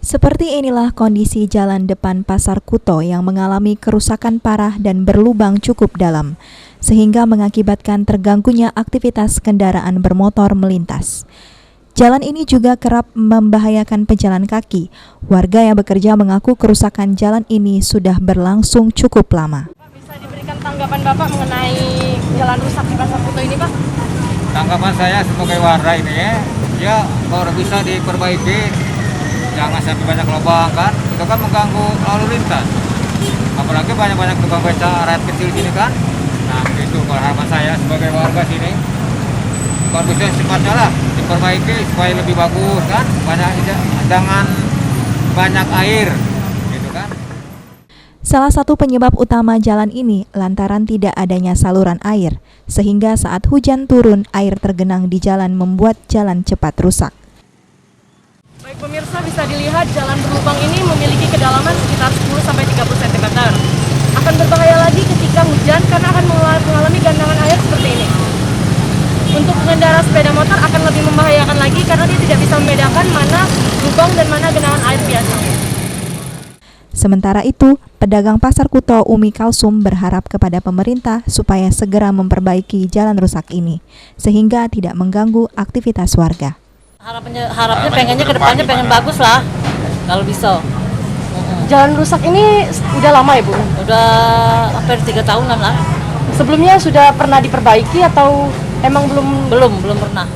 Seperti inilah kondisi jalan depan Pasar Kuto yang mengalami kerusakan parah dan berlubang cukup dalam, sehingga mengakibatkan terganggunya aktivitas kendaraan bermotor melintas. Jalan ini juga kerap membahayakan pejalan kaki. Warga yang bekerja mengaku kerusakan jalan ini sudah berlangsung cukup lama. Pak, bisa diberikan tanggapan Bapak mengenai jalan rusak di Pasar Kuto ini, Pak? Tanggapan saya sebagai warga ini ya kalau bisa diperbaiki, jangan sampai banyak lubang kan, itu kan mengganggu lalu lintas. Apalagi banyak tukang beca rakyat kecil sini kan. Nah itu kalau harapan saya sebagai warga sini, kalau bisa secepatnya lah diperbaiki supaya lebih bagus kan, jangan banyak air gitu kan. Salah satu penyebab utama jalan ini lantaran tidak adanya saluran air, sehingga saat hujan turun air tergenang di jalan membuat jalan cepat rusak. Baik pemirsa, bisa dilihat jalan berlubang ini memiliki kedalaman sekitar 10-30 cm. Akan berbahaya lagi ketika hujan karena akan mengalami genangan air seperti ini. Untuk pengendara sepeda motor akan lebih membahayakan lagi karena dia tidak bisa membedakan mana lubang dan mana genangan air biasa. Sementara itu, pedagang Pasar Kuto Umi Kalsum berharap kepada pemerintah supaya segera memperbaiki jalan rusak ini, sehingga tidak mengganggu aktivitas warga. Harapnya pengennya ke depannya pengen bagus lah, kalau bisa. Jalan rusak ini udah lama ya, Bu? Udah hampir 3 tahunan lah. Sebelumnya sudah pernah diperbaiki atau emang belum? Belum pernah.